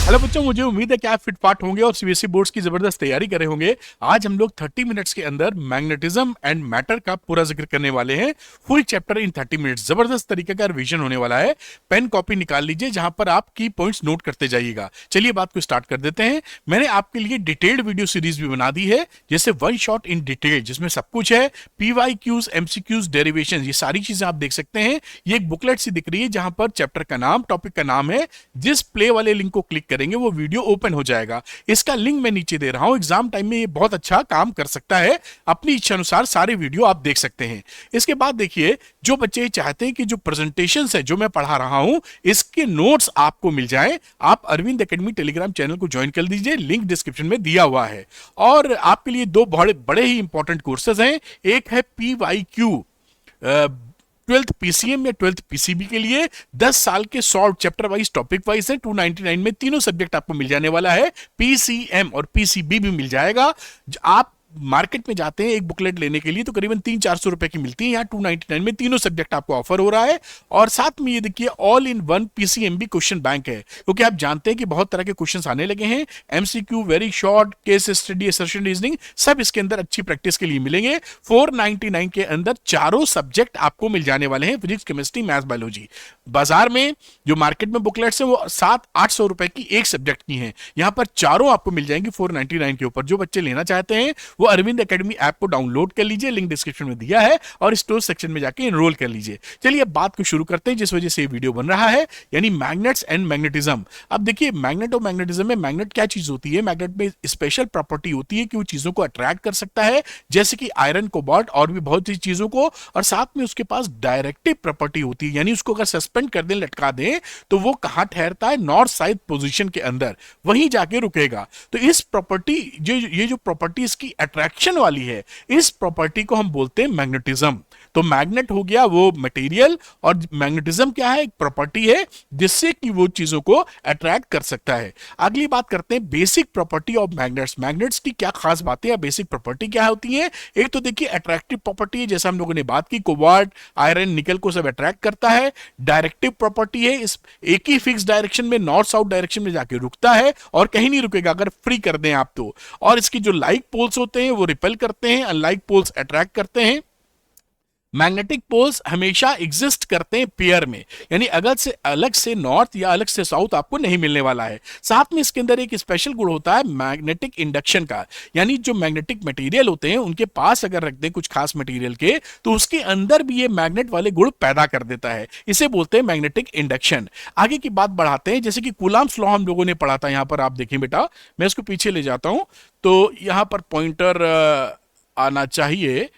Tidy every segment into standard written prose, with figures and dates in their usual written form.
Hello बच्चों, मुझे उम्मीद है कि आप फिटफाट होंगे और सीबीएसई बोर्ड्स की जबरदस्त तैयारी कर रहे होंगे। आज हम लोग 30 मिनट्स के अंदर मैग्नेटिज्म एंड मैटर का पूरा जिक्र करने वाले हैं। फुल चैप्टर इन 30 मिनट्स, जबरदस्त तरीके का रिवीजन होने वाला है। पेन कॉपी निकाल लीजिए जहां पर आप की पॉइंट्स नोट करते जाइएगा। चलिए बात को स्टार्ट कर देते हैं। मैंने आपके लिए डिटेल्ड वीडियो सीरीज भी बना दी है, जैसे वन शॉट इन डिटेल, जिसमें सब कुछ है। पीवाईक्यूज, एमसीक्यूज, डेरिवेशन, ये सारी चीजें आप देख सकते हैं। ये एक बुकलेट सी दिख रही है जहां पर चैप्टर का नाम, टॉपिक का नाम है। जिस प्ले वाले लिंक को क्लिक करेंगे वो वीडियो ओपन हो जाएगा। इसका लिंक मैं नीचे दे रहा हूं। एग्जाम टाइम में ये बहुत अच्छा काम कर सकता है। अपनी इच्छा अनुसार सारे वीडियो आप देख सकते हैं। इसके बाद देखिए, जो बच्चे चाहते हैं कि जो प्रेजेंटेशन है जो मैं पढ़ा रहा हूं, इसके नोट्स आपको मिल जाएं, आप अरविंद एकेडमी टेलीग्राम चैनल को ज्वाइन कर दीजिए। लिंक डिस्क्रिप्शन में दिया हुआ है। और आपके लिए दो बड़े बड़े ही इंपॉर्टेंट कोर्सेज हैं। एक है पीवाईक्यू 12th पीसीएम या 12th पीसीबी के लिए 10 साल के solve chapter wise, topic wise है। 299 में तीनों सब्जेक्ट आपको मिल जाने वाला है। पीसीएम और पीसीबी भी मिल जाएगा। आप मार्केट में जाते हैं एक बुकलेट लेने के लिए तो करीबन 300-400 रुपए की मिलती है। यहाँ 299 में तीनों सब्जेक्ट आपको ऑफर हो रहा है। और साथ में ये देखिए, all in one PCMB question bank है, क्योंकि आप जानते हैं कि बहुत तरह के क्वेश्चंस आने लगे हैं। MCQ, very short, case study, assertion reasoning, सब इसके अंदर अच्छी प्रैक्टिस के लिए मिलेंगे। 499 के अंदर चारों सब्जेक्ट आपको मिल जाने वाले हैं, फिजिक्स, केमिस्ट्री, मैथ, बायोलॉजी। बाजार में जो मार्केट में बुकलेट्स हैं वो 700-800 रुपए की एक सब्जेक्ट की हैं। यहां पर चारों आपको मिल जाएंगे 499 के ऊपर। जो बच्चे लेना चाहते हैं वो अरविंद एकेडमी ऐप को डाउनलोड कर लीजिए, लिंक डिस्क्रिप्शन में दिया है, और स्टोर सेक्शन में जाके एनरोल कर लीजिए। चलिए अब बात को शुरू करते हैं जिस वजह से ये वीडियो बन रहा है, यानी मैग्नेट्स एंड मैग्नेटिज्म। अब देखिए, मैग्नेट और मैग्नेटिज्म में मैग्नेट क्या चीज होती है? मैग्नेट में स्पेशल प्रॉपर्टी होती है कि वो चीजों को अट्रैक्ट कर सकता है, जैसे कि आयरन, कोबाल्ट और भी बहुत सी चीजों को। और साथ में उसके पास डायरेक्टिव प्रॉपर्टी होती है, यानी उसको अगर सस्पेंड कर दें, लटका दें, तो वो कहां ठहरता है? नॉर्थ साउथ पोजीशन के अंदर, वहीं जाके रुकेगा। तो इस प्रॉपर्टी, ये जो प्रॉपर्टी इसकी अट्रैक्शन वाली है, इस प्रॉपर्टी को हम बोलते हैं मैग्नेटिज्म। तो मैग्नेट हो गया वो मटेरियल, और मैग्नेटिज्म क्या है? एक प्रॉपर्टी है जिससे कि वो चीजों को अट्रैक्ट कर सकता है। अगली बात करते हैं basic property of magnets. Magnets की क्या खास बातें या बेसिक प्रॉपर्टी क्या होती है? एक तो देखिए, अट्रैक्टिव प्रॉपर्टी है, जैसा हम लोगों ने बात की, कोबाल्ट, आयरन, निकल को सब अट्रैक्ट करता है। डायरेक्टिव प्रॉपर्टी है, इस एक ही फिक्स डायरेक्शन में, नॉर्थ साउथ डायरेक्शन में जाके रुकता है और कहीं नहीं रुकेगा अगर फ्री कर दें आप तो। और इसकी जो लाइक पोल्स होते हैं वो रिपेल करते हैं, अनलाइक पोल्स अट्रैक्ट करते हैं। मैग्नेटिक पोल्स हमेशा एग्जिस्ट करते हैं पेयर में, यानी अलग से नॉर्थ या अलग से साउथ आपको नहीं मिलने वाला है। साथ में इसके अंदर एक स्पेशल गुण होता है मैग्नेटिक इंडक्शन का, यानी जो मैग्नेटिक मटेरियल होते हैं उनके पास अगर रख दें कुछ खास मटेरियल के, तो उसके अंदर भी ये मैग्नेट वाले गुण पैदा कर देता है। इसे बोलते हैं मैग्नेटिक इंडक्शन। आगे की बात बढ़ाते हैं, जैसे कि कूलम्ब्स लॉ हम लोगों ने पढ़ा था। यहां पर आप देखें बेटा, मैं इसको पीछे ले जाता हूं तो यहां पर पॉइंटर आना चाहिए।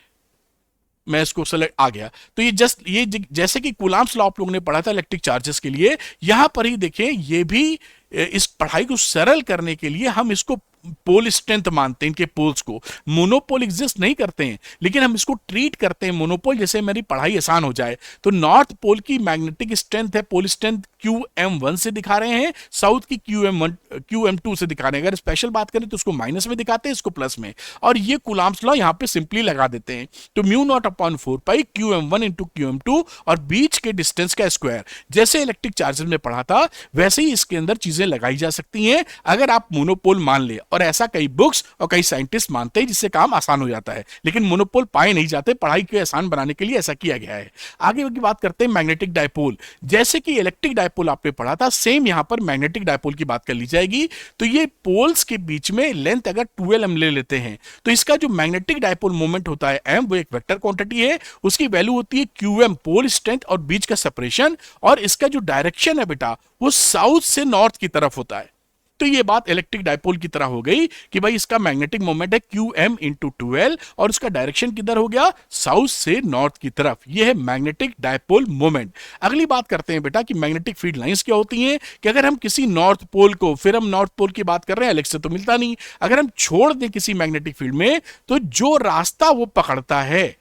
मैं इसको सेलेक्ट आ गया। तो ये जैसे कि कूलम्ब्स लॉ आप लोगों ने पढ़ा था इलेक्ट्रिक चार्जेस के लिए, यहां पर ही देखें, ये भी इस पढ़ाई को सरल करने के लिए हम इसको पोल स्ट्रेंथ मानते हैं। इनके पोल्स को मोनोपोल एग्जिस्ट नहीं करते हैं, लेकिन हम इसको ट्रीट करते हैं मोनोपोल, जैसे मेरी पढ़ाई आसान हो जाए। तो नॉर्थ पोल की मैग्नेटिक स्ट्रेंथ है, पोल स्ट्रेंथ QM1 से दिखा रहे हैं, साउथ की QM2 से दिखा रहे हैं। अगर स्पेशल बात करें तो उसको माइनस में दिखाते हैं, इसको प्लस में। और ये कूलम्ब्स लॉ यहां पे सिंपली लगा देते हैं। तो μ0/4π QM1 इंटू QM2, और बीच के डिस्टेंस का स्क्वायर। जैसे इलेक्ट्रिक चार्जेस में पढ़ा था, वैसे ही इसके अंदर चीजें लगाई जा सकती हैं अगर आप मोनोपोल मान ले। और ऐसा कई बुक्स और कई साइंटिस्ट मानते हैं, जिससे काम आसान हो जाता है। लेकिन मोनोपोल पाए नहीं जाते, पढ़ाई को आसान बनाने के लिए ऐसा किया गया है। आगे की बात करते हैं मैग्नेटिक डायपोल। जैसे कि इलेक्ट्रिक डायपोल आपने पढ़ा था, सेम यहां पर मैग्नेटिक डायपोल की बात कर ली जाएगी। तो ये पोल्स के बीच में लेंथ अगर 12 हम ले लेते हैं, तो इसका जो मैग्नेटिक डायपोल मोमेंट होता है m, वो एक वेक्टर क्वांटिटी है। उसकी वैल्यू होती है QM, पोल स्ट्रेंथ और बीच का सेपरेशन। और इसका जो डायरेक्शन है बेटा, वो साउथ से नॉर्थ की तरफ होता है। तो ये बात इलेक्ट्रिक डायपोल की तरह हो गई कि भाई इसका मैग्नेटिक मोमेंट है QM इंटू 12, और उसका डायरेक्शन किधर हो गया? साउथ से नॉर्थ की तरफ। ये है मैग्नेटिक डायपोल मोमेंट। अगली बात करते हैं बेटा कि मैग्नेटिक फील्ड लाइंस क्या होती हैं। कि अगर हम किसी नॉर्थ पोल को, फिर हम नॉर्थ पोल की बात कर रहे हैं, अलग से तो मिलता नहीं, अगर हम छोड़ दें किसी मैग्नेटिक फील्ड में, तो जो रास्ता वो पकड़ता है,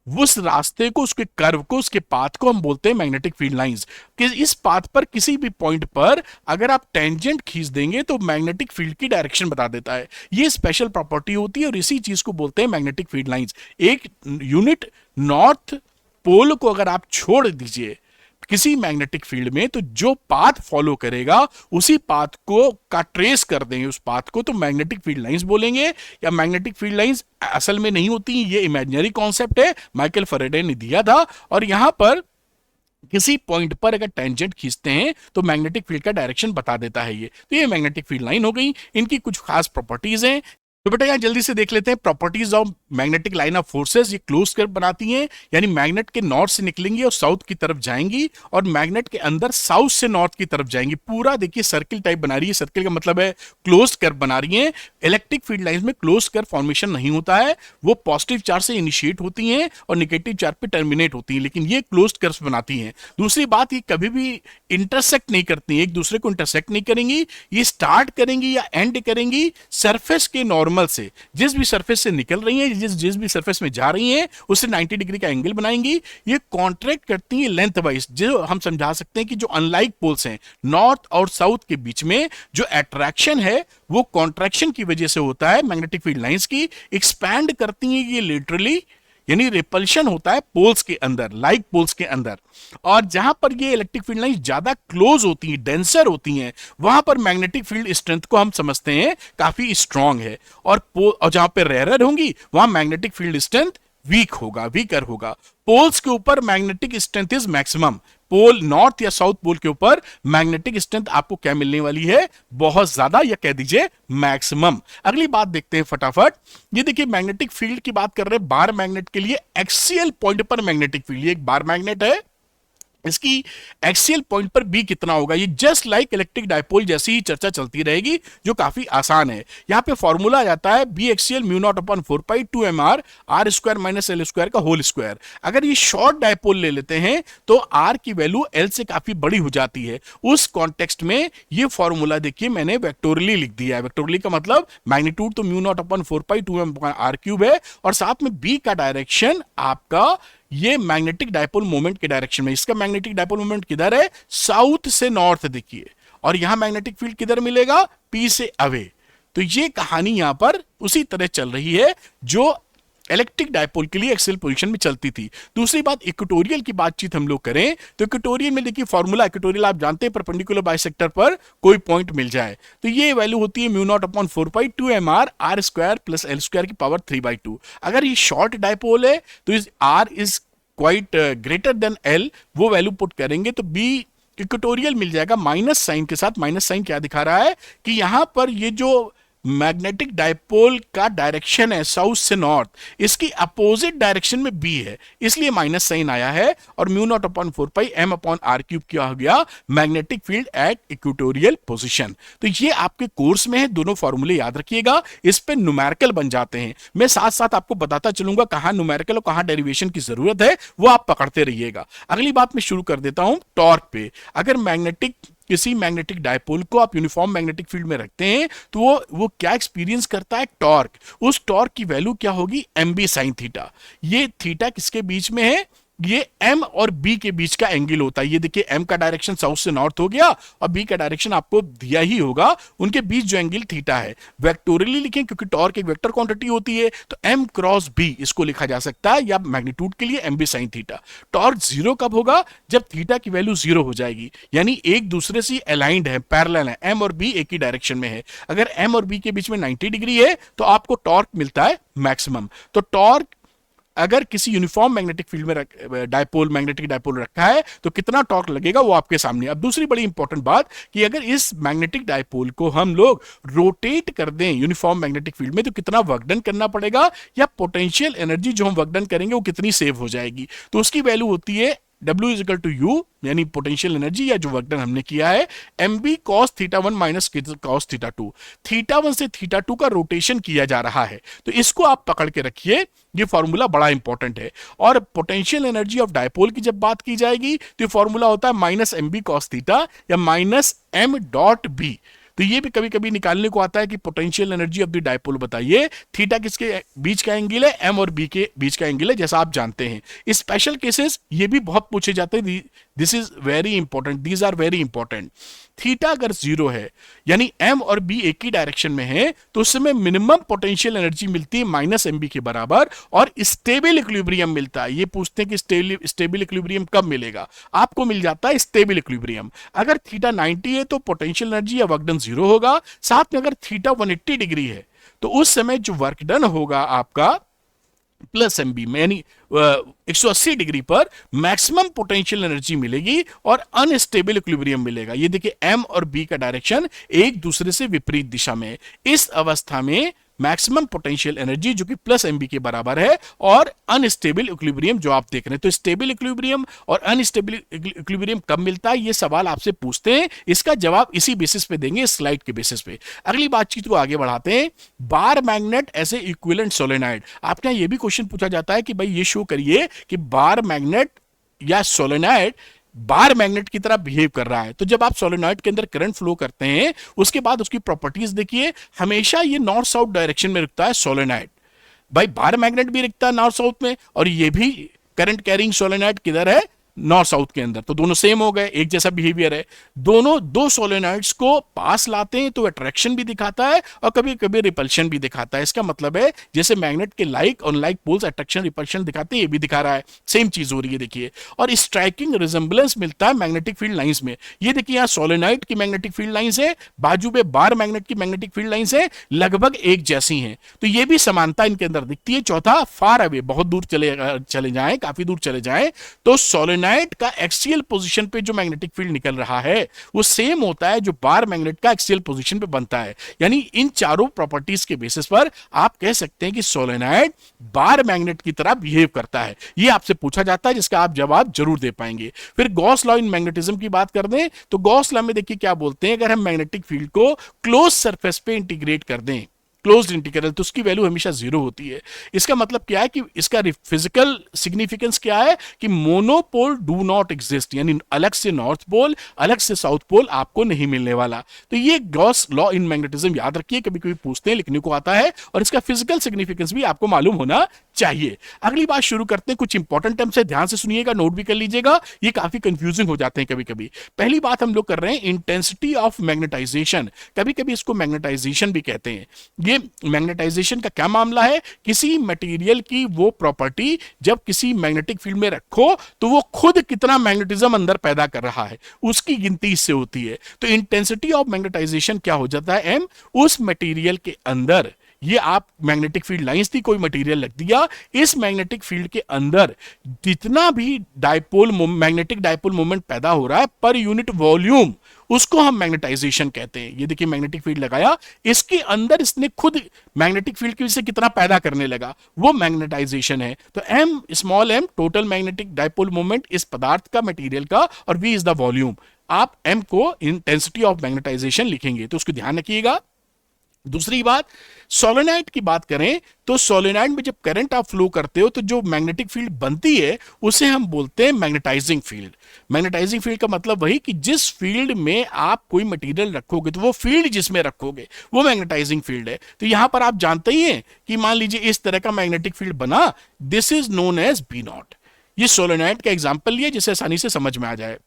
उस रास्ते को, उसके कर्व को, उसके पाथ को हम बोलते हैं मैग्नेटिक फील्ड लाइंस। कि इस पाथ पर किसी भी पॉइंट पर अगर आप टेंजेंट खींच देंगे तो मैग्नेटिक फील्ड की डायरेक्शन बता देता है। ये स्पेशल प्रॉपर्टी होती है और इसी चीज को बोलते हैं मैग्नेटिक फील्ड लाइंस। एक यूनिट नॉर्थ पोल को अगर आप छोड़ दीजिए किसी मैग्नेटिक फील्ड में, तो जो पाथ फॉलो करेगा उसी पाथ को का ट्रेस कर देंगे उस पाथ को, तो मैग्नेटिक फील्ड लाइंस बोलेंगे। या मैग्नेटिक फील्ड लाइंस असल में नहीं होती, ये इमेजिनरी कॉन्सेप्ट है, माइकल फैराडे ने दिया था। और यहां पर किसी पॉइंट पर अगर टेंजेंट खींचते हैं तो मैग्नेटिक फील्ड का डायरेक्शन बता देता है ये। तो ये मैग्नेटिक फील्ड लाइन हो गई, इनकी कुछ खास प्रॉपर्टीज हैं। तो बेटा यहाँ जल्दी से देख लेते हैं properties of magnetic line of forces. ये क्लोज कर्व बनाती हैं, यानी मैग्नेट के नॉर्थ से निकलेंगी और साउथ की तरफ जाएंगी, और मैग्नेट के अंदर साउथ से नॉर्थ की तरफ जाएंगी। पूरा देखिए सर्किल टाइप बना रही है, सर्किल का मतलब है क्लोज कर्व बना रही है। इलेक्ट्रिक फील्ड लाइंस में क्लोज कर्व फॉर्मेशन नहीं होता है, वो पॉजिटिव चार्ज से इनिशिएट होती हैं और निगेटिव चार्ज पे टर्मिनेट होती हैं, लेकिन ये क्लोज कर्व बनाती हैं। दूसरी बात, ये कभी भी इंटरसेक्ट नहीं करती, एक दूसरे को इंटरसेक्ट नहीं करेंगी। ये स्टार्ट करेंगी या एंड करेंगी सरफेस के नॉर्मल से, जिस भी सरफेस से निकल रही हैं, जिस भी सरफेस में जा रही हैं, उससे 90 डिग्री का एंगल बनाएंगी। ये कॉन्ट्रैक्ट करती हैं लेंथ वाइज, जो हम समझा सकते हैं कि जो अनलाइक पोल्स हैं नॉर्थ और साउथ के बीच में जो अट्रैक्शन है वो कॉन्ट्रैक्शन की वजह से होता है। मैग्नेटिक फील्ड लाइंस की एक्सपैंड करती हैं ये लिटरली, यानी रिपल्शन होता है पोल्स के अंदर, लाइक पोल्स के अंदर। और जहां पर ये इलेक्ट्रिक फील्ड लाइन ज्यादा क्लोज होती हैं, डेंसर होती हैं, वहां पर मैग्नेटिक फील्ड स्ट्रेंथ को हम समझते हैं काफी स्ट्रांग है। और जहां पर रेयर होंगी वहां मैग्नेटिक फील्ड स्ट्रेंथ वीक होगा, वीकर होगा। पोल्स के ऊपर magnetic strength is maximum. Pole north या साउथ पोल के ऊपर मैग्नेटिक स्ट्रेंथ आपको क्या मिलने वाली है, बहुत ज्यादा, या कह दीजिए मैक्सिमम। अगली बात देखते हैं फटाफट। ये देखिए मैग्नेटिक फील्ड की बात कर रहे हैं बार मैग्नेट के लिए, एक्सियल पॉइंट पर मैग्नेटिक फील्ड, ये एक बार मैग्नेट है, इसकी एक्सियल पॉइंट पर बी कितना होगा, ये जस्ट लाइक इलेक्ट्रिक डायपोल जैसी ही चर्चा चलती रहेगी, जो काफी आसान है। यहां पे फॉर्मूला आ जाता है B axial mu naught upon 4 pi 2 mr R square minus L square का होल स्क्वायर। अगर ये शॉर्ट डायपोल ले लेते हैं तो आर की वैल्यू एल से काफी बड़ी हो जाती है। उस कॉन्टेक्स्ट में ये फॉर्मूला देखिए मैंने वेक्टोरली लिख दिया है। वेक्टोरली का मतलब मैग्नीट्यूड तो mu naught upon 4 pi 2 m R cube है, और साथ में बी का डायरेक्शन आपका ये मैग्नेटिक डायपोल मोमेंट के डायरेक्शन में। इसका मैग्नेटिक डायपोल मोमेंट किधर है, साउथ से नॉर्थ देखिए, और यहां मैग्नेटिक फील्ड किधर मिलेगा, पी से अवे। तो ये कहानी यहां पर उसी तरह चल रही है जो इलेक्ट्रिक डायपोल के लिए एक्सियल पोजीशन में चलती थी। दूसरी बात, इक्वेटोरियल की बातचीत हम लोग करें तो इक्वेटोरियल में देखिए फॉर्मूला, इक्वेटोरियल आप जानते हैं परपेंडिकुलर बाइसेक्टर पर कोई पॉइंट मिल जाए तो ये वैल्यू होती है mu naught upon 4 pi 2 mr R square plus L square की पावर 3/2। अगर ये शॉर्ट डायपोल है तो इस R is quite greater than L, वो वैल्यू पुट करेंगे तो बी इक्वेटोरियल मिल जाएगा माइनस साइन के साथ। माइनस साइन क्या दिखा रहा है कि यहां पर ये जो मैग्नेटिक डायपोल का डायरेक्शन है साउथ से नॉर्थ, इसकी अपोजिट डायरेक्शन में बी है, इसलिए माइनस साइन आया है। और mu naught upon 4 pi m upon R cube क्या हो गया, magnetic field at equatorial position. तो ये आपके कोर्स में है, दोनों फॉर्मूले याद रखिएगा, इस पे न्यूमेरिकल बन जाते हैं। मैं साथ साथ आपको बताता चलूंगा कहां न्यूमेरिकल और कहां डेरिवेशन की जरूरत है, वो आप पकड़ते रहिएगा। अगली बात मैं शुरू कर देता हूं टॉर्क पे। अगर किसी मैग्नेटिक डायपोल को आप यूनिफॉर्म मैग्नेटिक फील्ड में रखते हैं तो वो क्या एक्सपीरियंस करता है, टॉर्क। उस टॉर्क की वैल्यू क्या होगी, एम बी साइन थीटा। ये थीटा किसके बीच में है, ये m और b के बीच का एंगल होता है। ये देखिए m का डायरेक्शन साउथ से नॉर्थ हो गया और b का डायरेक्शन आपको दिया ही होगा, उनके बीच जो एंगल थीटा है। वेक्टोरियली लिखें क्योंकि टॉर्क एक वेक्टर क्वांटिटी होती है, तो m क्रॉस b इसको लिखा जा सकता है, या मैग्नीट्यूड के लिए mb sin theta. Torque zero कब होगा, जब थीटा की वैल्यू जीरो हो जाएगी, यानी एक दूसरे से अलाइंड है, पैरेलल है, m और b एक ही डायरेक्शन में है। अगर m और b के बीच में 90 डिग्री है तो आपको टॉर्क मिलता है मैक्सिमम। तो टॉर्क अगर किसी यूनिफॉर्म मैग्नेटिक फील्ड में मैग्नेटिक डायपोल रखा है तो कितना टॉर्क लगेगा वो आपके सामने। अब दूसरी बड़ी इंपॉर्टेंट बात कि अगर इस मैग्नेटिक डायपोल को हम लोग रोटेट कर दें यूनिफॉर्म मैग्नेटिक फील्ड में तो कितना वर्क डन करना पड़ेगा, या पोटेंशियल एनर्जी जो हम वर्क डन करेंगे वो कितनी सेव हो जाएगी। तो उसकी वैल्यू होती है W is equal to U, यानी पोटेंशियल एनर्जी या जो वर्क डन हमने किया है, mb cos theta 1 minus cos theta 2। Theta 1 से थीटा 2 का रोटेशन किया जा रहा है, तो इसको आप पकड़ के रखिए, ये फॉर्मूला बड़ा इंपॉर्टेंट है। और पोटेंशियल एनर्जी ऑफ डायपोल की जब बात की जाएगी तो ये फॉर्मूला होता है माइनस mb cos थीटा या माइनस m डॉट बी। तो ये भी कभी कभी निकालने को आता है कि potential energy of the dipole बताइए, थीटा किसके बीच का एंगल है, एम और बी के बीच का एंगल है, जैसा आप जानते हैं। स्पेशल केसेस ये भी बहुत पूछे जाते हैं, this is very important, these are very important. Theta अगर जीरो है यानी एम और बी एक ही डायरेक्शन में है तो उस समय मिनिमम पोटेंशियल एनर्जी मिलती है माइनस एम बी के बराबर और स्टेबल इक्विलिब्रियम मिलता है। ये पूछते हैं कि स्टेबल इक्विलिब्रियम कब मिलेगा, आपको मिल जाता है स्टेबल इक्विलिब्रियम अगर थीटा 90 है तो पोटेंशियल एनर्जी या वर्क डन जीरो होगा। साथ में अगर थीटा 180 डिग्री है तो उस समय जो वर्क डन होगा आपका प्लस एम बी में यानी 180 डिग्री पर मैक्सिमम पोटेंशियल एनर्जी मिलेगी और अनस्टेबल इक्विलिब्रियम मिलेगा। ये देखिए एम और बी का डायरेक्शन एक दूसरे से विपरीत दिशा में, इस अवस्था में मैक्सिमम पोटेंशियल एनर्जी जो कि प्लस एम बी के बराबर है और अनस्टेबल इक्विलिब्रियम जो आप देख रहे हैं। तो स्टेबल इक्विलिब्रियम और अनस्टेबल इक्विलिब्रियम कब मिलता है, ये सवाल आपसे पूछते हैं, इसका जवाब इसी बेसिस पे देंगे, स्लाइड के बेसिस पे। अगली बातचीत को आगे बढ़ाते हैं। बार मैग्नेट ऐसे इक्विवेलेंट सोलेनॉइड, आपके यहां ये भी क्वेश्चन पूछा जाता है कि भाई ये शो करिए कि बार मैग्नेट या सोलेनॉइड बार मैग्नेट की तरह बिहेव कर रहा है। तो जब आप सोलेनॉइड के अंदर करंट फ्लो करते हैं उसके बाद उसकी प्रॉपर्टीज देखिए, हमेशा ये नॉर्थ साउथ डायरेक्शन में रुकता है सोलेनॉइड। भाई बार मैग्नेट भी रुकता है नॉर्थ साउथ में और ये भी करंट कैरिंग सोलेनॉइड किधर है, नॉर्थ साउथ के अंदर। तो दोनों सेम हो गए, एक जैसा बिहेवियर है। दोनों दो सोलेनॉइड्स को पास लाते हैं तो अट्रैक्शन भी दिखाता है और कभी कभी रिपल्शन भी दिखाता है। इसका मतलब है जैसे मैग्नेट के लाइक और लाइक पोल्स अट्रैक्शन रिपल्शन दिखाते हैं, ये भी दिखा रहा है, सेम चीज हो रही है देखिए। और स्ट्राइकिंग रिजेंबलेंस मिलता है मैग्नेटिक फील्ड लाइंस में। ये देखिए यहाँ सोलेनॉइड की मैग्नेटिक फील्ड लाइंस है, बाजू में बार मैग्नेट की मैग्नेटिक फील्ड लाइंस है, लगभग एक जैसी हैं। तो ये भी समानता इनके अंदर दिखती है। चौथा, फार अवे, बहुत दूर चले जाएं, काफी दूर चले जाएं तो सोलेनॉइड का एक्सियल पोजीशन पे जो मैग्नेटिक फील्ड निकल रहा है वो सेम होता है जो बार मैग्नेट का एक्सियल पोजीशन पे बनता है। यानी इन चारों प्रॉपर्टीज के बेसिस पर आप कह सकते हैं कि सोलेनॉइड बार मैग्नेट की तरह बिहेव करता है। ये आपसे पूछा जाता है जिसका आप जवाब जरूर दे पाएंगे। फिर गॉस लॉ इन मैग्नेटिज्म की बात कर दें तो गॉस लॉ में देखिए क्या बोलते हैं, अगर हम मैग्नेटिक फील्ड को क्लोज सरफेस पे इंटीग्रेट कर दें, क्लोज्ड इंटीग्रल, तो उसकी वैल्यू हमेशा जीरो होती है। इसका मतलब क्या है कि इसका फिजिकल सिग्निफिकेंस क्या है कि मोनोपोल डू नॉट एग्जिस्ट, यानी अलग से नॉर्थ पोल अलग से साउथ पोल आपको नहीं मिलने वाला। तो ये गॉस लॉ इन मैग्नेटिज्म याद रखिए, कभी कभी पूछते हैं, लिखने को आता है और इसका फिजिकल सिग्निफिकेंस भी आपको मालूम होना चाहिए। अगली बात शुरू करते हैं, कुछ इंपॉर्टेंट टर्म्स है, ध्यान से सुनिएगा, नोट भी कर लीजिएगा, ये काफी कंफ्यूजिंग हो जाते हैं कभी कभी। पहली बात हम लोग कर रहे हैं इंटेंसिटी ऑफ मैग्नेटाइजेशन, कभी कभी इसको मैग्नेटाइजेशन भी कहते हैं। ये मैग्नेटाइजेशन का क्या मामला है, किसी मटेरियल की वो प्रॉपर्टी जब किसी मैग्नेटिक फील्ड में रखो तो वो खुद कितना मैग्नेटिज्म अंदर पैदा कर रहा है उसकी गिनती इससे होती है। तो इंटेंसिटी ऑफ मैग्नेटाइजेशन क्या हो जाता है, एम, उस मटेरियल के अंदर, ये आप मैग्नेटिक फील्ड लाइंस थी, कोई मटेरियल रख दिया, इस मैग्नेटिक फील्ड के अंदर जितना भी डायपोल मैग्नेटिक डायपोल मोमेंट पैदा हो रहा है पर यूनिट वॉल्यूम, उसको हम मैग्नेटाइजेशन कहते हैं। ये देखिए मैग्नेटिक फील्ड लगाया, इसके अंदर इसने खुद मैग्नेटिक फील्ड की वजह से कितना पैदा करने लगा, वो मैग्नेटाइजेशन है। तो M, small M, total magnetic dipole moment इस पदार्थ का, मटेरियल का, और वी इज द वॉल्यूम। आप एम को इंटेंसिटी ऑफ मैग्नेटाइजेशन लिखेंगे तो उसको ध्यान रखिएगा। दूसरी बात, सोलेनॉइड की बात करें तो सोलेनॉइड में जब करंट आप फ्लो करते हो तो जो मैग्नेटिक फील्ड बनती है उसे हम बोलते हैं मैग्नेटाइजिंग फील्ड। मैग्नेटाइजिंग फील्ड का मतलब वही कि जिस फील्ड में आप कोई मटेरियल रखोगे तो वो फील्ड जिसमें रखोगे वो मैग्नेटाइजिंग फील्ड है। तो यहां पर आप जानते ही हैं कि मान लीजिए इस तरह का मैग्नेटिक फील्ड बना, this is known as B naught. ये सोलेनॉइड का एग्जाम्पल लिया जिसे आसानी से समझ में आ जाए।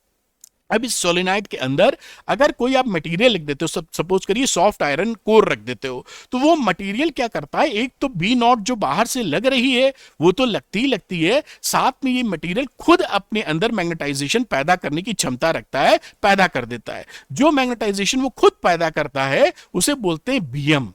अब इस सोलेनॉइड के अंदर अगर कोई आप मटेरियल लिख देते हो, सपोज करिए सॉफ्ट आयरन कोर रख देते हो, तो वो मटेरियल क्या करता है, एक तो बी नॉट जो बाहर से लग रही है वो तो लगती ही लगती है, साथ में ये मटेरियल खुद अपने अंदर मैग्नेटाइजेशन पैदा करने की क्षमता रखता है, पैदा कर देता है। जो मैग्नेटाइजेशन वो खुद पैदा करता है उसे बोलते हैं बीएम।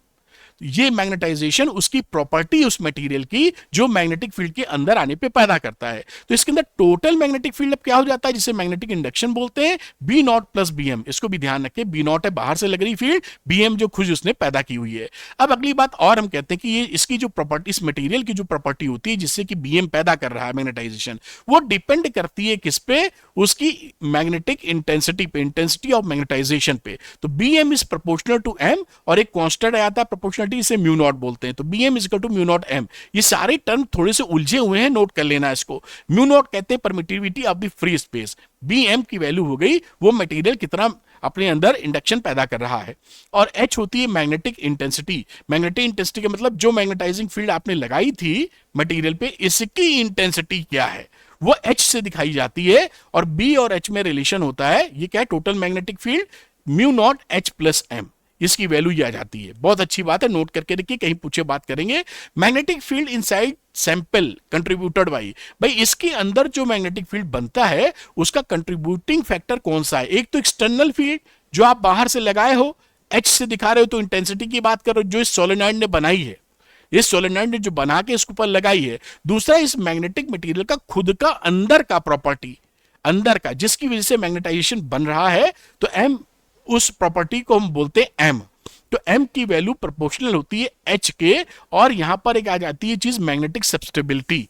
ये मैग्नेटाइजेशन उसकी प्रॉपर्टी उस मटेरियल की जो मैग्नेटिक फील्ड के अंदर आने पे पैदा करता है। तो इसके अंदर टोटल मैग्नेटिक फील्ड अब क्या हो जाता है, जिसे मैग्नेटिक इंडक्शन बोलते हैं, बी नॉट प्लस बीएम। इसको भी ध्यान रखें, बी नॉट है बाहर से लग रही फील्ड, बीएम जो खुद उसने पैदा की हुई है। अब अगली बात और हम कहते हैं कि ये इसकी जो प्रॉपर्टी, इस मटेरियल की जो प्रॉपर्टी होती है जिससे कि बीएम पैदा कर रहा है मैग्नेटाइजेशन, वो डिपेंड करती है किस पे, उसकी मैग्नेटिक इंटेंसिटी पे, इंटेंसिटी ऑफ मैग्नेटाइजेशन पे। तो BM is proportional to M, और एक कांस्टेंट आया था प्रोपोर्शनलिटी, इसे म्यू नॉट बोलते हैं। तो BM is equal to mu naught M. ये सारे टर्म थोड़े से उलझे हुए हैं, नोट कर लेना इसको। म्यू नॉट कहते हैं permittivity of the free space, BM की वैल्यू हो गई वो मटेरियल कितना अपने अंदर इंडक्शन पैदा कर रहा है, और एच होती है मैग्नेटिक इंटेंसिटी। मैग्नेटिक इंटेंसिटी का मतलब जो मैग्नेटाइजिंग फील्ड आपने लगाई थी मटेरियल पे, इसकी इंटेंसिटी क्या है वो H से दिखाई जाती है, और B और H में रिलेशन होता है, ये क्या है, total magnetic field mu naught H plus M, इसकी वैल्यू ये आ जाती है। बहुत अच्छी बात है, नोट करके रखिए, कहीं पूछे बात करेंगे। Magnetic field inside sample contributed by, भाई इसके अंदर जो मैग्नेटिक फील्ड बनता है उसका कंट्रीब्यूटिंग फैक्टर कौन सा है? एक तो एक्सटर्नल फील्ड जो आप बाहर से लगाए हो, H से दिखा रहे हो तो इंटेंसिटी की बात कर रहे हो, जो इस सोलेनॉइड ने बनाई है, इस सोलेनॉइड ने जो बना के इसके ऊपर लगाई है। दूसरा, इस मैग्नेटिक मटेरियल का खुद का अंदर का प्रॉपर्टी, अंदर का, जिसकी वजह से मैग्नेटाइजेशन बन रहा है, तो M, उस प्रॉपर्टी को हम बोलते हैं M। तो M की वैल्यू प्रोपोर्शनल होती है H के, और यहां पर एक आ जाती है चीज मैग्नेटिक सब्स्टेबिलिटी,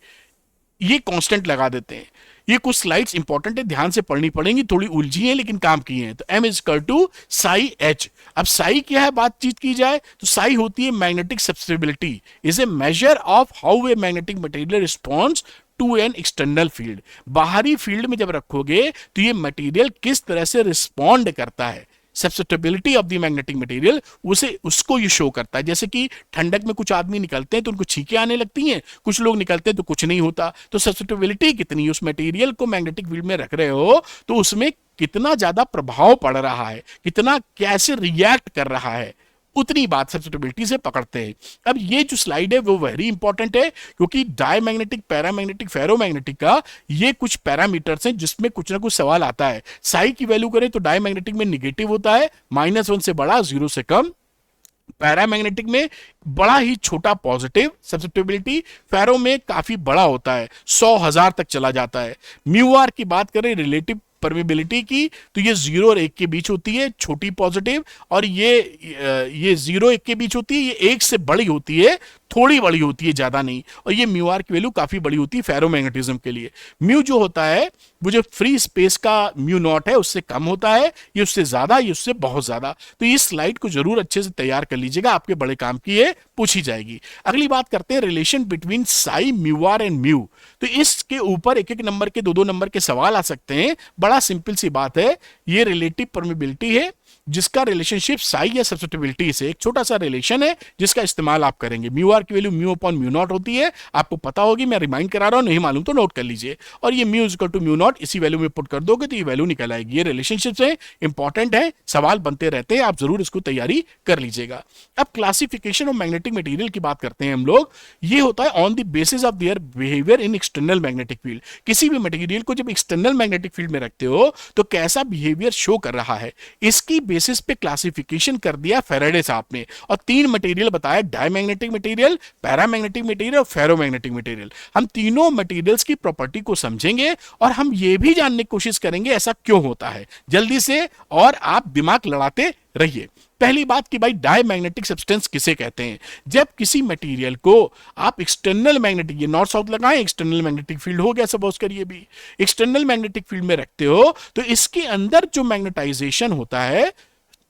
ये कांस्टेंट लगा देते हैं। ये कुछ स्लाइड्स इंपॉर्टेंट है, ध्यान से पढ़नी पड़ेंगी, थोड़ी उलझी है लेकिन काम की है। तो M is equal to psi H। अब साई क्या है, बातचीत की जाए तो साई होती है magnetic susceptibility, is a measure of how a magnetic material responds to an external field. बाहरी फील्ड में जब रखोगे तो ये मटेरियल किस तरह से रिस्पॉन्ड करता है, सब्स्टेबिलिटी ऑफ द मैग्नेटिक मटेरियल, उसे उसको ये शो करता है। जैसे कि ठंडक में कुछ आदमी निकलते हैं तो उनको छींकें आने लगती हैं, कुछ लोग निकलते हैं तो कुछ नहीं होता। तो सब्स्टेबिलिटी कितनी, उस मटेरियल को मैग्नेटिक फील्ड में रख रहे हो तो उसमें कितना ज्यादा प्रभाव पड़ रहा है, कितना कैसे रिएक्ट कर रहा है, उतनी बात सब्स्टिट्यूबिलिटी से पकड़ते हैं। अब ये जो स्लाइड है वो वेरी इंपॉर्टेंट है, क्योंकि डायमैग्नेटिक, पैरामैग्नेटिक, फेरोमैग्नेटिक का ये कुछ पैरामीटर्स हैं जिसमें कुछ ना कुछ सवाल आता है। साई की वैल्यू करें तो डायमैग्नेटिक में निगेटिव होता है, -1 से बड़ा, 0 से कम। पैरामैग्नेटिक में बड़ा ही छोटा पॉजिटिव सब्स्टिट्यूबिलिटी, फेरो में काफी बड़ा होता है, 100,000 तक चला जाता है। म्यू आर की बात करें रिलेटिव परमिबिलिटी की, तो ये 0 और 1 के बीच होती है, छोटी पॉजिटिव, और ये 0 1 के बीच होती है, ये 1 से बड़ी होती है, थोड़ी बड़ी होती है, ज्यादा नहीं। और ये म्यू आर की वैल्यू काफी बड़ी होती है फेरोमैग्नेटिज्म के लिए। म्यू जो होता है वो जो फ्री स्पेस का म्यू नॉट है उससे कम होता है, ये उससे ज्यादा, ये उससे बहुत ज्यादा। तो इस स्लाइड को जरूर अच्छे से तैयार कर लीजिएगा, आपके बड़े काम की ये पूछी जाएगी। अगली बात करते हैं relation between psi, mu R and mu. तो इसके ऊपर एक एक नंबर के, 2-2 नंबर के सवाल आ सकते हैं। बड़ा सिंपल सी बात है, ये रिलेटिव परमिबिलिटी है जिसका रिलेशनशिप साई या सब्स्टिट्यूबिलिटी से, एक छोटा सा रिलेशन है जिसका इस्तेमाल आप करेंगे। म्यू आर की value mu upon mu naught होती है, आपको पता होगी, मैं रिमाइंड करा रहा हूं, नहीं मालूम तो नोट कर लीजिए। और ये mu equal to mu naught, इसी वैल्यू में पुट कर दोगे तो ये वैल्यू निकल आएगी। ये रिलेशनशिप है, इंपॉर्टेंट है, सवाल बनते रहते हैं, आप जरूर इसको तैयारी कर लीजिएगा। अब क्लासिफिकेशन ऑफ मैग्नेटिक मटेरियल की बात करते हैं हम लोग। ये होता है on the basis of their behaviour in external magnetic field. किसी भी मटेरियल को जब एक्सटर्नल मैग्नेटिक फील्ड में रखते हो तो कैसा बिहेवियर शो कर रहा है, इसकी बेसिस पे क्लासिफिकेशन कर दिया फैराडे साहब ने, और 3 मटेरियल बताया, डायमैग्नेटिक मटेरियल, पैरामैग्नेटिक मटेरियल और फेरोमैग्नेटिक मटेरियल। हम तीनों मटेरियल्स की प्रॉपर्टी को समझेंगे और हम ये भी जानने की कोशिश करेंगे ऐसा क्यों होता है, जल्दी से, और आप दिमाग लड़ाते रहिए। पहली बात कि भाई डायमैग्नेटिक सब्सटेंस किसे कहते हैं? जब किसी मटेरियल को आप एक्सटर्नल मैग्नेटिक, ये नॉर्थ साउथ लगाएं, एक्सटर्नल मैग्नेटिक फील्ड हो गया सपोज करिए, भी एक्सटर्नल मैग्नेटिक फील्ड में रखते हो तो इसके अंदर जो मैग्नेटाइजेशन होता है,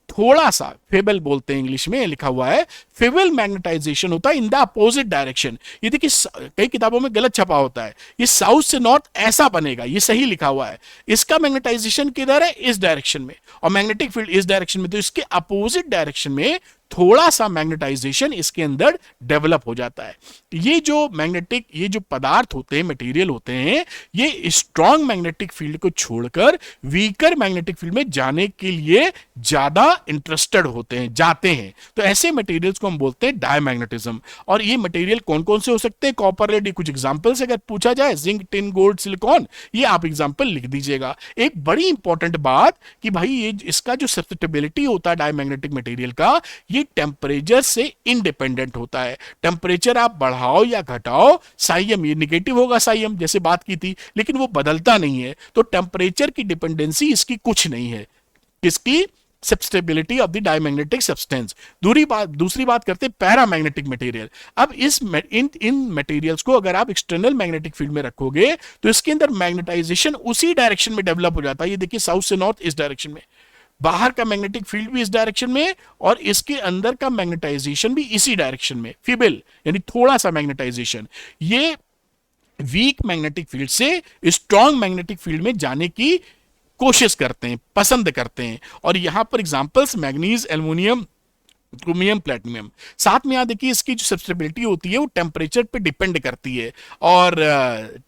थोड़ा सा फेबल बोलते हैं इंग्लिश में, लिखा हुआ है फेबल मैग्नेटाइजेशन होता है इन द अपोजिट डायरेक्शन। ये देखिए कई किताबों में गलत छपा होता है, ये साउथ से नॉर्थ ऐसा बनेगा, ये सही लिखा हुआ है। इसका मैग्नेटाइजेशन किधर है? इस डायरेक्शन में, और मैग्नेटिक फील्ड इस डायरेक्शन में, तो इसके अपोजिट डायरेक्शन में थोड़ा सा मैग्नेटाइजेशन इसके अंदर डेवलप हो जाता है। ये जो मैग्नेटिक, ये जो पदार्थ होते हैं, मटेरियल होते हैं, ये स्ट्रॉन्ग मैग्नेटिक फील्ड को छोड़कर वीकर मैग्नेटिक फील्ड में जाने के लिए ज्यादा इंटरेस्टेड होते हैं, जाते हैं। तो ऐसे मटेरियल्स को हम बोलते हैं डायमैग्नेटिज्म। और ये मटेरियल कौन कौन से हो सकते हैं? कॉपर, लेड, कुछ एग्जांपल्स अगर पूछा जाए, जिंक, टिन, गोल्ड, सिलिकॉन, ये आप एग्जांपल लिख दीजिएगा। एक बड़ी इंपॉर्टेंट बात कि भाई ये इसका जो सब्स्टिट्यूबिलिटी होता है डायमैग्नेटिक मटेरियल का, ये टेम्परेचर से इंडिपेंडेंट होता है। टेम्परेचर आप बढ़ाओ या घटाओ, साइयम, ये निगेटिव होगा साइयम जैसे बात की थी, लेकिन वो बदलता नहीं है। तो टेम्परेचर की डिपेंडेंसी इसकी कुछ नहीं है, किसकी? सब्स्टेबिलिटी ऑफ द डायमैग्नेटिक सब्सटेंस। दूसरी बात करते हैं पैरामैग्नेटिक मटेरियल। अब इन मटेरियल्स को अगर आप एक्सटर्नल मैग्नेटिक फील्ड में रखोगे तो इसके अंदर मैग्नेटाइजेशन उसी डायरेक्शन में डेवलप हो जाता है। ये देखिए साउथ से नॉर्थ इस डायरेक्शन में, बाहर का मैग्नेटिक फील्ड भी इस डायरेक्शन में, और इसके अंदर का मैग्नेटाइजेशन भी इसी डायरेक्शन में, फिबल यानी थोड़ा सा मैग्नेटाइजेशन। ये वीक मैग्नेटिक फील्ड से स्ट्रॉन्ग मैग्नेटिक फील्ड में जाने की कोशिश करते हैं, पसंद करते हैं। और यहां पर examples manganese, aluminium, chromium platinum. साथ में यहाँ देखिए इसकी जो सब्सटेबिलिटी होती है वो टेम्परेचर पे डिपेंड करती है, और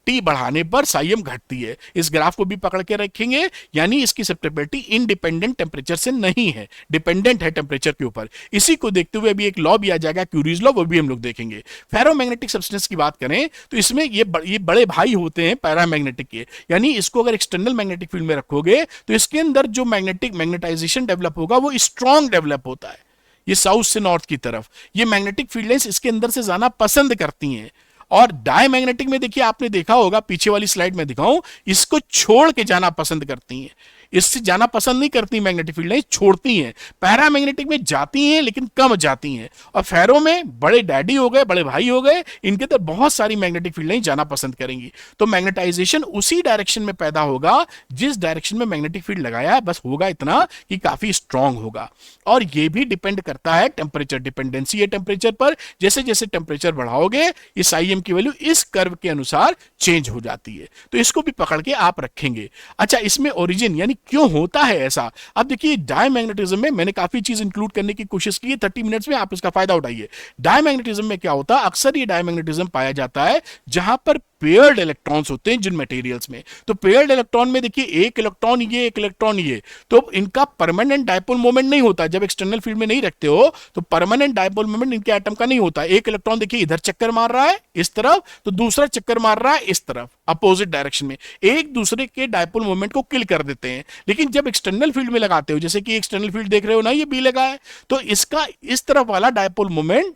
टी बढ़ाने पर साइम घटती है। इस ग्राफ को भी पकड़ के रखेंगे, यानी इसकी सब्सटेबिलिटी इंडिपेंडेंट टेम्परेचर से नहीं है, डिपेंडेंट है टेम्परेचर के ऊपर। इसी को देखते हुए अभी एक लॉ भी आ जाएगा, क्यूरीज लॉ, वो भी हम लोग देखेंगे। फेरोमैग्नेटिक सब्सटेंस की बात करें तो इसमें ये बड़े भाई होते हैं पैरामैग्नेटिक के, यानी इसको अगर एक्सटर्नल मैग्नेटिक फील्ड में रखोगे तो इसके अंदर जो मैग्नेटाइजेशन डेवलप होगा वो स्ट्रॉन्ग डेवलप होता है। ये साउथ से नॉर्थ की तरफ ये मैग्नेटिक फील्ड लाइंस इसके अंदर से जाना पसंद करती हैं। और डायमैग्नेटिक में देखिए आपने देखा होगा, पीछे वाली स्लाइड में दिखाऊं, इसको छोड़ के जाना पसंद करती हैं, इससे जाना पसंद नहीं करती मैग्नेटिक फील्ड लाइंस, छोड़ती हैं। पैरामैग्नेटिक में जाती हैं लेकिन कम जाती हैं, और फेरो में बड़े डैडी हो गए, बड़े भाई हो गए, इनके अंदर बहुत सारी मैग्नेटिक फील्ड लाइंस जाना पसंद करेंगी। तो मैग्नेटाइजेशन उसी डायरेक्शन में पैदा होगा जिस डायरेक्शन में मैग्नेटिक फील्ड लगाया है, बस होगा इतना कि काफी स्ट्रांग होगा। और ये भी डिपेंड करता है टेम्परेचर, डिपेंडेंसी है टेम्परेचर पर। जैसे जैसे टेम्परेचर बढ़ाओगे इस आईएम की वैल्यू इस कर्व के अनुसार चेंज हो जाती है, तो इसको भी पकड़ के आप रखेंगे। अच्छा, इसमें ओरिजिन यानी क्यों होता है ऐसा, अब देखिए डायमैग्नेटिज्म में मैंने काफी चीज इंक्लूड करने की कोशिश की है 30 मिनट्स में, आप इसका फायदा उठाइए। डायमैग्नेटिज्म में क्या होता है, अक्सर ये डायमैग्नेटिज्म पाया जाता है जहां पर पेयर्ड इलेक्ट्रॉन्स होते हैं जिन मटेरियल्स में। तो पेयर्ड इलेक्ट्रॉन में देखिए एक इलेक्ट्रॉन ये, एक इलेक्ट्रॉन ये, तो इनका परमानेंट डायपोल मोमेंट नहीं होता। जब एक्सटर्नल फील्ड में नहीं रखते हो तो परमानेंट डायपोल मोमेंट इनके एटम का नहीं होता। एक इलेक्ट्रॉन देखिए इधर चक्कर मार रहा है इस तरफ, तो दूसरा चक्कर मार रहा है इस तरफ, अपोजिट डायरेक्शन में, एक दूसरे के डायपोल मोमेंट को किल कर देते हैं। लेकिन जब एक्सटर्नल फील्ड में लगाते हो, जैसे कि एक्सटर्नल फील्ड देख रहे हो ना, ये बी लगा है, तो इसका इस तरफ वाला डायपोल मोमेंट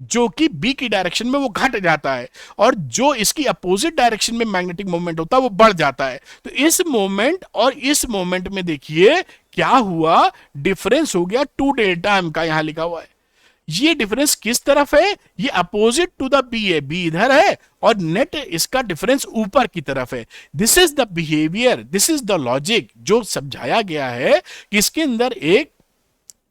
जो कि बी की डायरेक्शन में वो घट जाता है, और जो इसकी अपोजिट डायरेक्शन में मैग्नेटिक मोमेंट होता है वो बढ़ जाता है। तो इस मोमेंट और इस मोमेंट में देखिए क्या हुआ, डिफरेंस हो गया 2 डेल्टा एम का, यहां लिखा हुआ है। ये डिफरेंस किस तरफ है, ये अपोजिट टू द बी है, बी इधर है और नेट इसका डिफरेंस ऊपर की तरफ है। This is the behaviour, this is the logic जो समझाया गया है कि इसके अंदर एक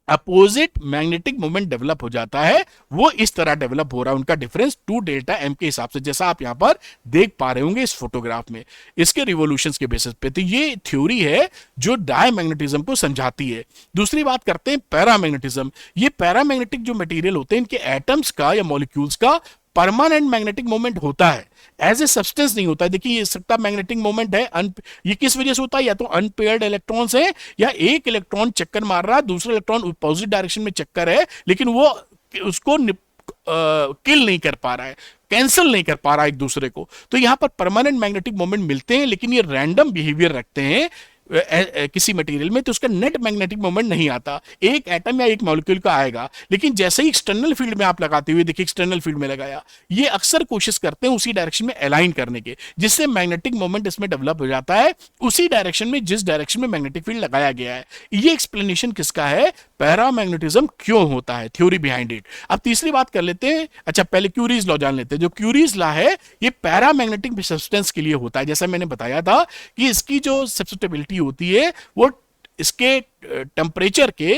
अपोजिट मैग्नेटिक मोमेंट डेवलप हो जाता है, वो इस तरह डेवलप हो रहा है, उनका डिफरेंस 2 डेल्टा एम के हिसाब से, जैसा आप यहां पर देख पा रहे होंगे इस फोटोग्राफ में, इसके रिवोल्यूशंस के बेसिस पे। तो ये थ्योरी है जो डायमैग्नेटिज्म को समझाती है। दूसरी बात करते हैं पैरामैग्नेटिज्म। ये पैरामैग्नेटिक जो मटेरियल होते हैं इनके एटम्स का या मॉलिक्यूल्स का परमानेंट मैग्नेटिक मोमेंट होता है, एज ए सब्सटेंस नहीं होता है। देखिए ये सकता मैग्नेटिक मोमेंट है, ये किस वजह से होता है, या तो अनपेयर्ड इलेक्ट्रॉन्स है, या एक इलेक्ट्रॉन चक्कर मार रहा है, दूसरा इलेक्ट्रॉन अपोजिट डायरेक्शन में चक्कर है, लेकिन वो उसको किल नहीं कर पा रहा है, कैंसिल नहीं कर पा रहा है एक दूसरे को। तो यहां पर परमानेंट मैग्नेटिक मोमेंट मिलते हैं, लेकिन ये रैंडम बिहेवियर रखते हैं किसी मटेरियल में, तो उसका नेट मैग्नेटिक मोमेंट नहीं आता, एक एटम या एक मॉलिक्यूल का आएगा। लेकिन जैसे ही एक्सटर्नल फील्ड में आप लगाते हुए देखिए, एक्सटर्नल फील्ड में लगाया, ये अक्सर कोशिश करते हैं उसी डायरेक्शन में अलाइन करने के, जिससे मैग्नेटिक मोमेंट इसमें डेवलप हो जाता है उसी डायरेक्शन में जिस डायरेक्शन में मैग्नेटिक फील्ड लगाया गया है। ये एक्सप्लेनेशन किसका है, पैरामैग्नेटिज्म क्यों होता है, थ्योरी बिहाइंड इट। अब तीसरी बात कर लेते हैं, अच्छा पहले क्यूरीज लॉ जान लेते हैं। जो क्यूरीज लॉ है ये पैरामैग्नेटिक सब्सटेंस के लिए होता है। जैसा मैंने बताया था कि इसकी जो सब्स्टिबिलिटी होती है वो इसके टेम्परेचर के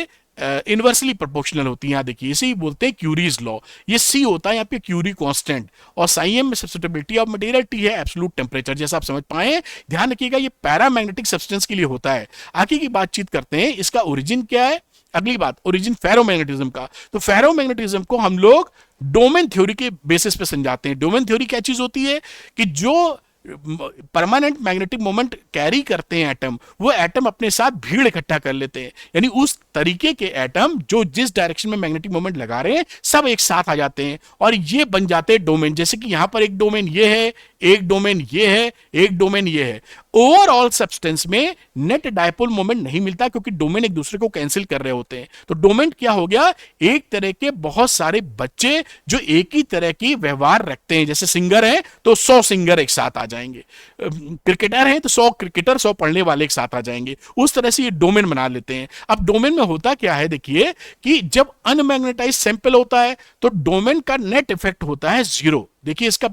इनवर्सली प्रोपोर्शनल होती है। यहां देखिए इसे ही बोलते हैं क्यूरीज लॉ। ये सी होता है यहाँ पे क्यूरी कांस्टेंट, और साइएम में सब्स्टिबिलिटी ऑफ मटेरियल, टी है एब्सोल्यूट टेम्परेचर, जैसा आप समझ पाए। ध्यान रखिएगा ये पैरामैग्नेटिक सब्सटेंस के लिए होता है। आगे की बातचीत करते हैं, इसका ओरिजिन क्या है। अगली बात, ओरिजिन फेरोमैग्नेटिज्म का। तो फेरोमैग्नेटिज्म को हम लोग डोमेन थ्योरी के बेसिस पे समझाते हैं। डोमेन थ्योरी क्या चीज होती है कि जो परमानेंट मैग्नेटिक मोमेंट कैरी करते हैं एटम, वो एटम अपने साथ भीड़ इकट्ठा कर लेते हैं, यानी उस तरीके के एटम जो जिस डायरेक्शन में मैग्नेटिक मोमेंट लगा रहे हैं सब एक साथ आ जाते हैं, और ये बन जाते हैं डोमेन। जैसे कि यहां पर एक डोमेन ये है, एक डोमेन ये है, एक डोमेन ये है। ओवरऑल सब्सटेंस में नेट डायपोल मोमेंट नहीं मिलता क्योंकि डोमेन एक दूसरे को कैंसिल कर रहे होते हैं। तो डोमेन क्या हो गया, एक तरह के बहुत सारे बच्चे जो एक ही तरह की व्यवहार रखते हैं। जैसे सिंगर है तो 100 सिंगर एक साथ आ जाएंगे, क्रिकेटर है तो 100 क्रिकेटर, 100 पढ़ने वाले एक साथ आ जाएंगे। उस तरह से ये डोमेन बना लेते हैं। अब डोमेन में होता क्या है, देखिए कि जब अनमैग्नेटाइज सैंपल होता है तो डोमेन का नेट इफेक्ट होता है 0। देखिए इसका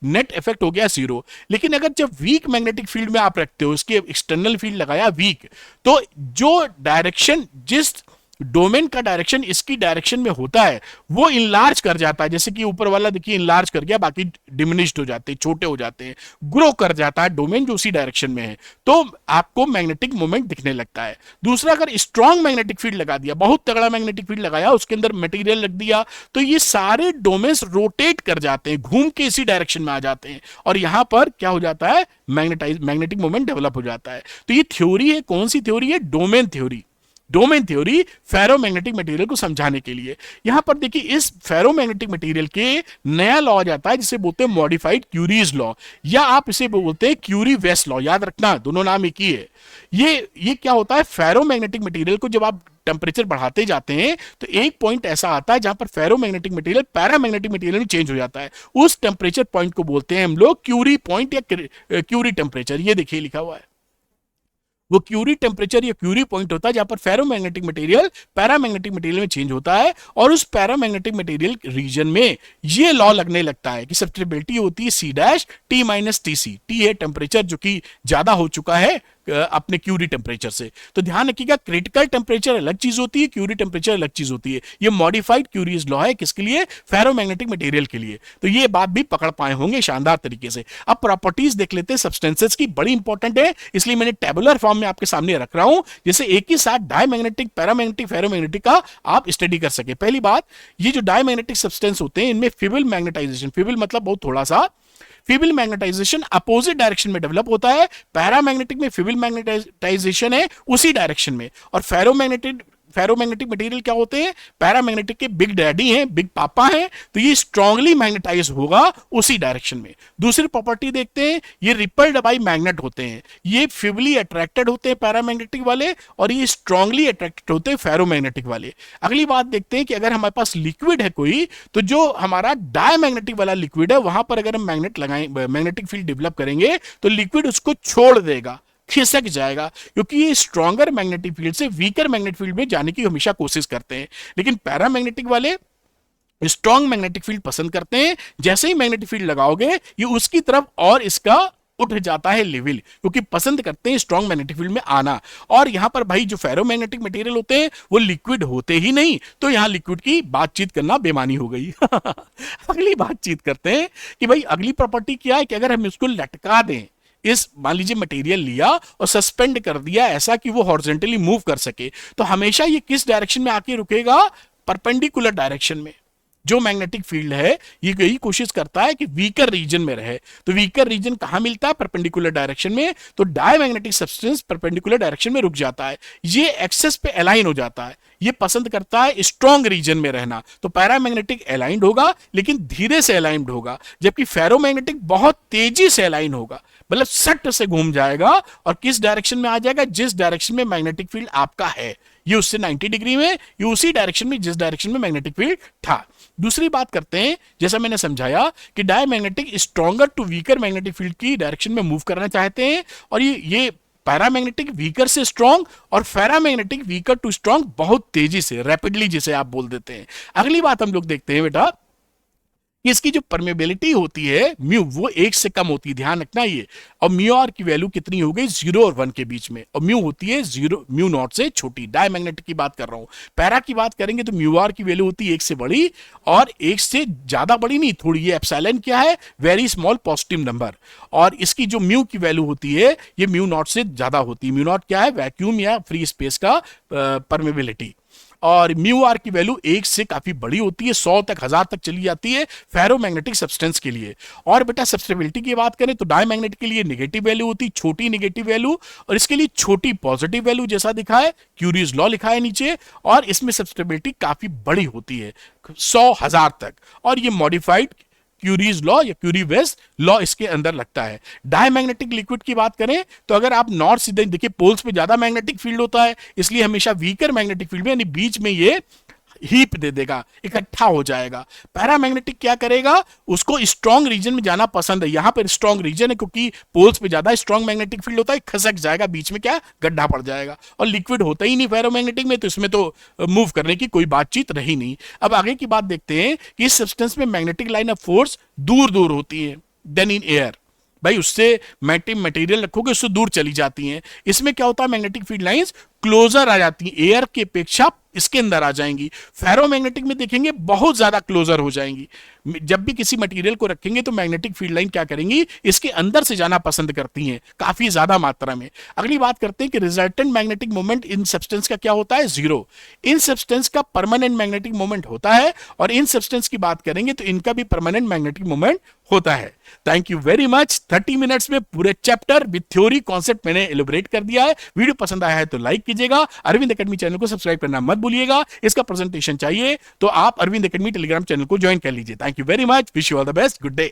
नेट इफेक्ट हो गया 0। लेकिन अगर जब वीक मैग्नेटिक फील्ड में आप रखते हो, इसके एक्सटर्नल फील्ड लगाया वीक, तो जो डायरेक्शन जिस डोमेन का डायरेक्शन इसकी डायरेक्शन में होता है वो इनलार्ज कर जाता है, जैसे कि ऊपर वाला देखिए इनलार्ज कर गया, बाकी डिमिनिश्ड हो जाते हैं, छोटे हो जाते हैं, ग्रो कर जाता है डोमेन जो उसी डायरेक्शन में है, तो आपको मैग्नेटिक मोमेंट दिखने लगता है। दूसरा, अगर स्ट्रॉन्ग मैग्नेटिक फील्ड लगा दिया, बहुत तगड़ा मैग्नेटिक फील्ड लगाया, उसके अंदर मटेरियल रख दिया, तो ये सारे डोमेन्स रोटेट कर जाते हैं, घूम के इसी डायरेक्शन में आ जाते हैं, और यहां पर क्या हो जाता है, मैग्नेटिक मोमेंट डेवलप हो जाता है। तो ये थ्योरी है, कौन सी थ्योरी है, domain theory. Domain theory ferromagnetic material को समझाने के लिए। यहां पर देखिए इस फेरोमैग्नेटिक मटेरियल के नया लॉ आ जाता है जिसे बोलते हैं मॉडिफाइड क्यूरीज लॉ, या आप इसे बोलते हैं क्यूरी वेस्ट लॉ। याद रखना दोनों नाम एक ही है। ये क्या होता है, फेरोमैग्नेटिक मटेरियल को जब आप टेम्परेचर बढ़ाते जाते हैं तो एक पॉइंट ऐसा आता है जहां पर फेरोमैग्नेटिक मटेरियल पैरामैग्नेटिक मटेरियल में चेंज हो जाता है। उस टेम्परेचर पॉइंट को बोलते हैं हम लोग क्यूरी पॉइंट या क्यूरी टेम्परेचर। ये देखिए लिखा हुआ है, वो क्यूरी टेम्परेचर या क्यूरी पॉइंट होता है जहां पर फेरोमैग्नेटिक मटेरियल पैरामैग्नेटिक मटेरियल में चेंज होता है, और उस पैरामैग्नेटिक मटेरियल रीजन में ये लॉ लगने लगता है कि सब्सट्रेबिलिटी होती है C dash T minus T C. T है टेम्परेचर जो कि ज्यादा हो चुका है अपने क्यूरी टेम्परेचर से। तो ध्यान रखिएगा, क्रिटिकल टेम्परेचर अलग चीज होती है, क्यूरी टेम्परेचर अलग चीज होती है। ये मॉडिफाइड क्यूरीज लॉ है, किसके लिए, फेरोमैग्नेटिक मटेरियल के लिए। तो ये बात भी पकड़ पाए होंगे शानदार तरीके से। अब प्रॉपर्टीज देख लेते हैं सब्सटेंसेस की, बड़ी इंपॉर्टेंट है, इसलिए मैंने टेबुलर फॉर्म में आपके सामने रख रहा हूं, जैसे एक ही साथ डायमैग्नेटिक, पैरामैग्नेटिक, फेरोमैग्नेटिक का आप स्टडी कर सके। पहली बात, ये जो डायमैग्नेटिक सब्सटेंस होते हैं इनमें फिबल मैग्नेटाइजेशन, फिबल मतलब बहुत थोड़ा सा, फीबल मैग्नेटाइजेशन अपोजिट डायरेक्शन में डेवलप होता है। पैरामैग्नेटिक में फीबल मैग्नेटाइजेशन है उसी डायरेक्शन में, और फेरोमैग्नेटिक मटेरियल क्या होते हैं, पैरामैग्नेटिक के बिग डैडी हैं, बिग पापा हैं, तो ये स्ट्रांगली मैग्नेटाइज होगा उसी डायरेक्शन में। दूसरी प्रॉपर्टी देखते हैं, ये रिपल्ड बाय मैग्नेट होते हैं, ये फिबली अट्रैक्टेड होते हैं पैरामैग्नेटिक वाले, और ये स्ट्रांगली अट्रैक्टेड होते हैं फेरोमैग्नेटिक वाले। अगली बात देखते हैं कि अगर हमारे पास लिक्विड है कोई, तो जो हमारा डायमैग्नेटिक वाला लिक्विड है वहां पर अगर हम मैग्नेट लगाएं, मैग्नेटिक फील्ड डेवलप करेंगे, तो लिक्विड उसको छोड़ देगा, खिसक जाएगा, क्योंकि ये स्ट्रॉन्गर मैग्नेटिक फील्ड से वीकर मैग्नेटिक फील्ड में जाने की हमेशा कोशिश करते हैं। लेकिन पैरामैग्नेटिक वाले स्ट्रॉन्ग मैग्नेटिक फील्ड पसंद करते हैं, जैसे ही मैग्नेटिक फील्ड लगाओगे ये उसकी तरफ और इसका उठ जाता है लेवल, क्योंकि पसंद करते हैं स्ट्रॉन्ग मैग्नेटिक फील्ड में आना। और यहां पर भाई जो फेरोमैग्नेटिक मटेरियल होते हैं वो लिक्विड होते ही नहीं, तो यहां लिक्विड की बातचीत करना बेमानी हो गई। अगली बातचीत करते हैं कि भाई अगली प्रॉपर्टी क्या है, कि अगर हम इसको लटका दें, इस मान लीजिए मटेरियल लिया और सस्पेंड कर दिया ऐसा कि वो हॉरिजॉन्टली मूव कर सके, तो हमेशा ये किस डायरेक्शन में आके रुकेगा, परपेंडिकुलर डायरेक्शन में। जो मैग्नेटिक फील्ड है ये यही कोशिश करता है कि वीकर रीजन में रहे, तो वीकर रीजन कहां मिलता है, परपेंडिकुलर डायरेक्शन में, तो डायमैग्नेटिक सब्सटेंस परपेंडिकुलर डायरेक्शन में रुक जाता है, ये एक्सेस पे अलाइन हो जाता है, ये पसंद करता है स्ट्रॉन्ग रीजन में रहना। तो पैरामैग्नेटिक अलाइंड होगा लेकिन धीरे से अलाइंड होगा, जबकि फेरोमैग्नेटिक बहुत तेजी से अलाइन होगा, मतलब सट से घूम जाएगा और किस डायरेक्शन में आ जाएगा, जिस डायरेक्शन में मैग्नेटिक फील्ड आपका है, ये उससे 90 डिग्री में, ये उसी डायरेक्शन में जिस डायरेक्शन में मैग्नेटिक फील्ड था। दूसरी बात करते हैं, जैसा मैंने समझाया कि diamagnetic stronger to weaker magnetic field की डायरेक्शन में मूव करना चाहते हैं, और ये पैरामैग्नेटिक वीकर से स्ट्रॉन्ग और फेरामैग्नेटिक वीकर टू स्ट्रॉन्ग बहुत तेजी से, रैपिडली जिसे आप बोल देते हैं। अगली बात हम लोग देखते हैं बेटा कि इसकी जो परमेबिलिटी होती है म्यू, वो 1 से कम होती है, ध्यान रखना ये। और म्यू आर की वैल्यू कितनी हो गई, 0 और 1 के बीच में, और म्यू होती है 0, म्यू नॉट से छोटी। डायमैग्नेटिक की बात कर रहा हूं। पैरा की बात करेंगे तो म्यू आर की वैल्यू होती है 1 से बड़ी, और 1 से ज्यादा बड़ी नहीं, थोड़ी। ये एप्सिलॉन क्या है, वेरी स्मॉल पॉजिटिव नंबर, और इसकी जो म्यू की वैल्यू होती है ये म्यू नॉट से ज्यादा होती है। म्यू नॉट क्या है, वैक्यूम या फ्री स्पेस का परमेबिलिटी, और म्यू आर की वैल्यू 1 से काफी बड़ी होती है, 100 तक 1000 तक चली जाती है फेरोमैग्नेटिक सब्सटेंस के लिए। और बेटा सब्सटेबिलिटी की बात करें तो डायमैग्नेटिक के लिए नेगेटिव वैल्यू होती है, छोटी नेगेटिव वैल्यू, और इसके लिए छोटी पॉजिटिव वैल्यू, जैसा दिखा है क्यूरीज लॉ लिखा है नीचे। और इसमें सब्सटेबिलिटी काफी बड़ी होती है, 100 1000 तक, और ये मॉडिफाइड क्यूरीज लॉ या क्यूरी वेस्ट लॉ इसके अंदर लगता है। डायमैग्नेटिक लिक्विड की बात करें तो अगर आप नॉर्थ सीधे देखिए, पोल्स पे ज्यादा मैग्नेटिक फील्ड होता है, इसलिए हमेशा वीकर मैग्नेटिक फील्ड में, यानी बीच में ये हीप दे देगा, इकट्ठा हो जाएगा। पैरामैग्नेटिक क्या करेगा, उसको स्ट्रॉन्ग रीजन में जाना पसंद है, यहां पर स्ट्रॉन्ग रीजन है क्योंकि पोल्स पे ज्यादा स्ट्रॉन्ग मैग्नेटिक फील्ड होता है, खसक जाएगा, बीच में क्या गड्ढा पड़ जाएगा, और लिक्विड होता ही नहीं फेरोमैग्नेटिक में, तो इसमें तो मूव करने की कोई बातचीत रही नहीं। अब आगे की बात देखते हैं कि इस सब्सटेंस में मैग्नेटिक लाइन ऑफ फोर्स दूर दूर होती है देन इन एयर। भाई उससे मटेरियल रखोगे उससे दूर चली जाती हैं। इसमें क्या होता है, मैग्नेटिक फील्ड लाइंस क्लोजर आ जाती हैं, एयर की अपेक्षा इसके अंदर आ जाएंगी। फेरोमैग्नेटिक में देखेंगे बहुत ज्यादा क्लोजर हो जाएंगी। जब भी किसी मटेरियल को रखेंगे तो मैग्नेटिक फील्ड लाइन क्या करेंगी, इसके अंदर से जाना पसंद करती हैं काफी ज्यादा मात्रा में। अगली बात करते हैं कि resultant magnetic moment in substance का क्या होता है, जीरो। इन सब्सटेंस का परमानेंट मैग्नेटिक मोमेंट होता है, और इन सब्सटेंस की बात करेंगे तो इनका भी परमानेंट मैग्नेटिक मोमेंट होता है। Thank you very much. 30 minutes में पूरे चैप्टर विद थ्योरी कॉन्सेप्ट मैंने एलिब्रेट कर दिया है। वीडियो पसंद आया है तो लाइक कीजिएगा, अरविंद एकेडमी चैनल को सब्सक्राइब करना मत भूलिएगा। इसका प्रेजेंटेशन चाहिए तो आप अरविंद एकेडमी टेलीग्राम चैनल को ज्वाइन कर लीजिए। Thank you very much, wish you all the best, good day.